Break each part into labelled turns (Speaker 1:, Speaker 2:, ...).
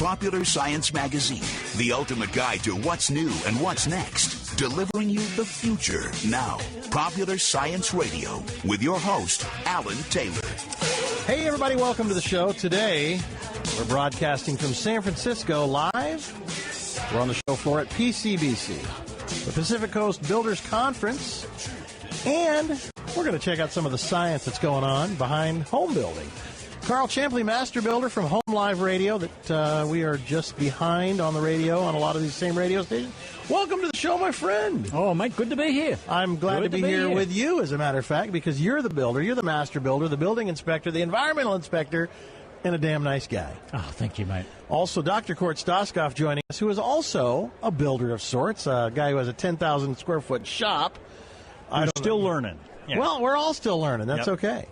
Speaker 1: Popular Science Magazine, the ultimate guide to what's new and what's next, delivering you the future now. Popular Science Radio with your host, Alan Taylor.
Speaker 2: Hey, everybody, welcome to the show. Today, we're broadcasting from San Francisco live. We're on the show floor at PCBC, the Pacific Coast Builders Conference, and we're going to check out some of the science that's going on behind home building. Carl Champley, master builder from Home Live Radio, that we are just behind on the radio on a lot of these same radio stations. Welcome to the show, my friend.
Speaker 3: Oh, mate, good to be here.
Speaker 2: I'm glad to be here with you, as a matter of fact, because you're the builder, you're the master builder, the building inspector, the environmental inspector, and a damn nice guy.
Speaker 3: Oh, thank you, mate.
Speaker 2: Also, Dr. Kort Stoskoff joining us, who is also a builder of sorts, a guy who has a 10,000 square foot shop.
Speaker 3: I'm still learning.
Speaker 2: Yeah. Well, we're all still learning. That's okay.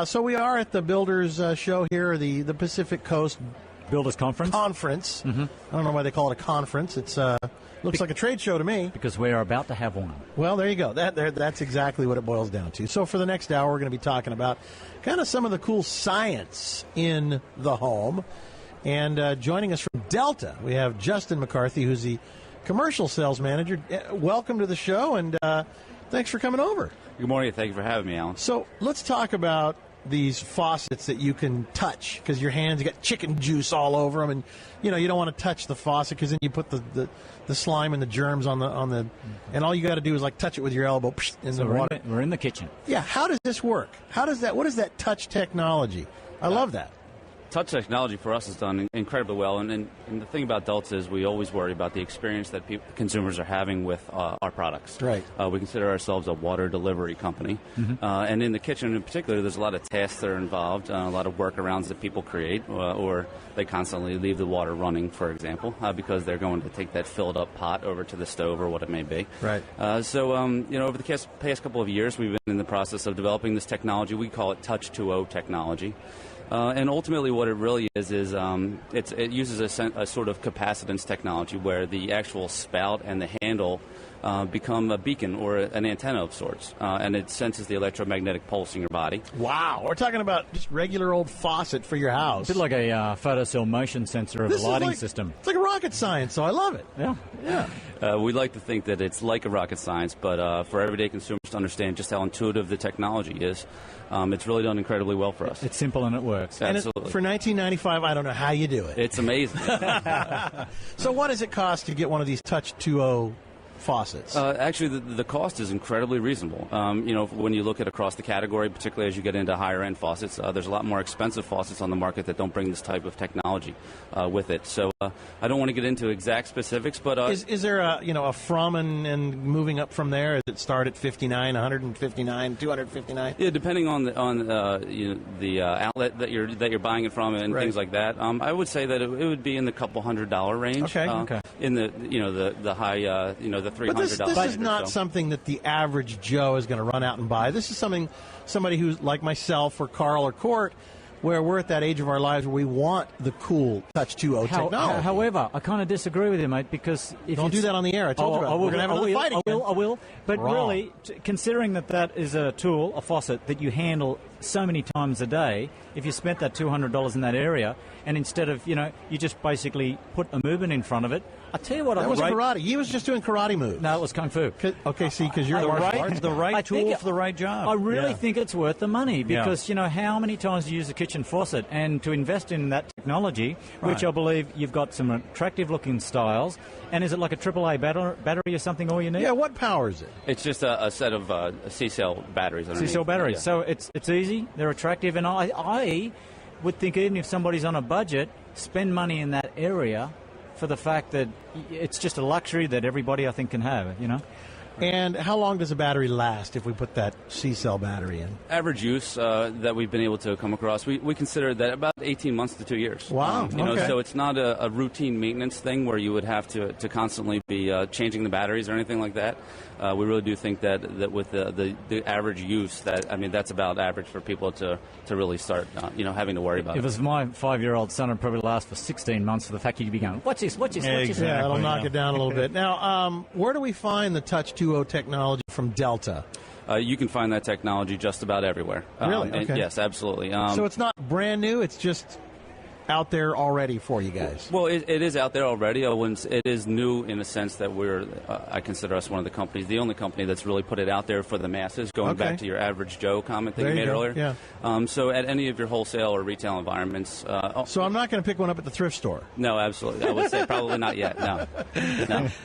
Speaker 2: So we are at the Builders Show here, the Pacific Coast
Speaker 3: Builders Conference.
Speaker 2: Mm-hmm. I don't know why they call it a conference. It's looks like a trade show to me.
Speaker 3: Because we're about to have one.
Speaker 2: Well, there you go. That's exactly what it boils down to. So for the next hour, we're going to be talking about kind of some of the cool science in the home. And joining us from Delta, we have Justin McCarthy, who's the commercial sales manager. Welcome to the show, and thanks for coming over.
Speaker 4: Good morning. Thank you for having me, Alan.
Speaker 2: So let's talk about these faucets that you can touch, because your hands, you got chicken juice all over them, and you don't want to touch the faucet because then you put the slime and the germs on the and all you got to do is like touch it with your elbow in the water.
Speaker 3: We're in the kitchen.
Speaker 2: Yeah. How does this work? What is that touch technology? I love that.
Speaker 4: Touch technology for us is done incredibly well, and the thing about Delta is we always worry about the experience that consumers are having with our products.
Speaker 2: Right.
Speaker 4: We consider ourselves a water delivery company, and in the kitchen in particular, there's a lot of tasks that are involved, a lot of workarounds that people create, or they constantly leave the water running, for example, because they're going to take that filled up pot over to the stove or what it may be.
Speaker 2: Right.
Speaker 4: So over the past couple of years, we've been in the process of developing this technology. We call it Touch 2.0 technology. And ultimately what it really is it uses a sort of capacitance technology where the actual spout and the handle become a beacon or an antenna of sorts, and it senses the electromagnetic pulse in your body.
Speaker 2: Wow. We're talking about just regular old faucet for your house.
Speaker 3: A bit like a photocell motion sensor of a lighting system.
Speaker 2: It's like a rocket science, so I love it.
Speaker 3: Yeah.
Speaker 4: We like to think that it's like a rocket science, but for everyday consumers to understand just how intuitive the technology is, it's really done incredibly well for us.
Speaker 3: It's simple and it works.
Speaker 4: Absolutely.
Speaker 2: And for $19.95, I don't know how you do it.
Speaker 4: It's amazing.
Speaker 2: So what does it cost to get one of these Touch 2.0 faucets?
Speaker 4: Actually, the cost is incredibly reasonable. When you look at across the category, particularly as you get into higher end faucets, there's a lot more expensive faucets on the market that don't bring this type of technology with it. So I don't want to get into exact specifics, but
Speaker 2: is there a from and moving up from there? Does it start at 59, 159, 259?
Speaker 4: Yeah, depending on the outlet that you're buying it from and things like that. I would say that it would be in the couple $100 range.
Speaker 2: Okay.
Speaker 4: In the high the $300.
Speaker 2: But this is not something that the average Joe is going to run out and buy. This is somebody who's like myself or Carl or Kort, where we're at that age of our lives where we want the cool Touch 2.0 technology.
Speaker 3: However, I kind of disagree with you, mate, because if
Speaker 2: don't do that on the air. I told you about it. We're going to have another fight again.
Speaker 3: I will. But really, considering that is a tool, a faucet, that you handle so many times a day, if you spent that $200 in that area, and instead of, you just basically put a movement in front of it, I tell you what,
Speaker 2: that was karate. He was just doing karate moves.
Speaker 3: No, it was kung fu.
Speaker 2: Okay, see, because you're
Speaker 5: the right tool for the right job.
Speaker 3: I really think it's worth the money because how many times do you use a kitchen faucet, and to invest in that technology, which I believe you've got some attractive looking styles, and is it like a AAA battery or something all you need?
Speaker 2: Yeah, what powers it?
Speaker 4: It's just a set of C-cell batteries.
Speaker 3: C-cell batteries. Yeah. So it's easy, they're attractive, and I would think even if somebody's on a budget, spend money in that area for the fact that it's just a luxury that everybody, I think, can have,
Speaker 2: And how long does a battery last if we put that C-cell battery in?
Speaker 4: Average use that we've been able to come across, we consider that about 18 months to 2 years.
Speaker 2: Wow.
Speaker 4: So it's not a routine maintenance thing where you would have to constantly be changing the batteries or anything like that. We really do think that with the average use, that's about average for people to really start having to worry about
Speaker 3: If it was my 5-year-old son, it'd probably last for 16 months for the fact you'd be going, what's this?
Speaker 2: Exactly. Yeah, that'll knock it down a little bit. Now, where do we find the Touch 2.0 technology from Delta?
Speaker 4: You can find that technology just about everywhere.
Speaker 2: Really? Okay.
Speaker 4: Yes, absolutely.
Speaker 2: So it's not brand new, it's just out there already for you guys?
Speaker 4: Well, it is out there already. It is new in the sense that I consider us one of the companies, the only company that's really put it out there for the masses, going back to your average Joe comment that you made earlier.
Speaker 2: Yeah.
Speaker 4: So at any of your wholesale or retail environments.
Speaker 2: So I'm not going to pick one up at the thrift store?
Speaker 4: No, absolutely. I would say probably not yet, no.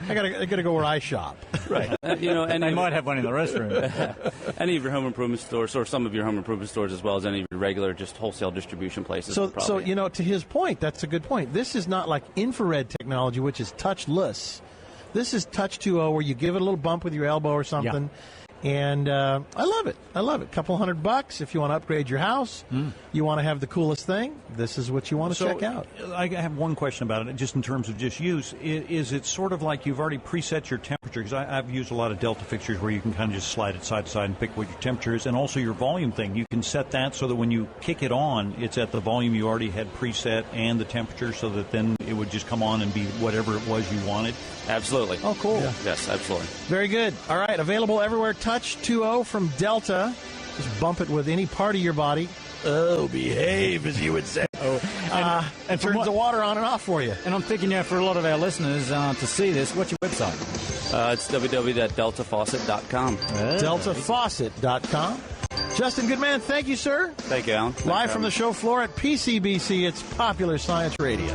Speaker 2: I gotta go where I shop.
Speaker 4: Right.
Speaker 3: And they might have one in the restroom.
Speaker 4: Any of your home improvement stores, or some of your home improvement stores, as well as any of your regular just wholesale distribution places.
Speaker 2: So to his point, that's a good point. This is not like infrared technology, which is touchless. This is Touch 2.0, where you give it a little bump with your elbow or something. Yeah. And I love it. Couple $100 if you want to upgrade your house. You want to have the coolest thing. This is what you want to check out.
Speaker 5: I have one question about it, just in terms of just use. Is it sort of like you've already preset your temperature? Because I've used a lot of Delta fixtures where you can kind of just slide it side to side and pick what your temperature is, and also your volume thing. You can set that so that when you kick it on, it's at the volume you already had preset and the temperature, so that then it would just come on and be whatever it was you wanted.
Speaker 4: Absolutely.
Speaker 2: Oh, cool. Yeah.
Speaker 4: Yes, absolutely.
Speaker 2: Very good. All right, available everywhere. Touch 2.0 from Delta. Just bump it with any part of your body. Oh, behave, as you would say. And turns the water on and off for you.
Speaker 3: And I'm thinking, for a lot of our listeners to see this, what's your website?
Speaker 4: It's www.deltafaucet.com.
Speaker 2: Deltafaucet.com. Justin Goodman, thank you, sir.
Speaker 4: Thank you, Alan.
Speaker 2: Live from the show floor at PCBC, it's Popular Science Radio.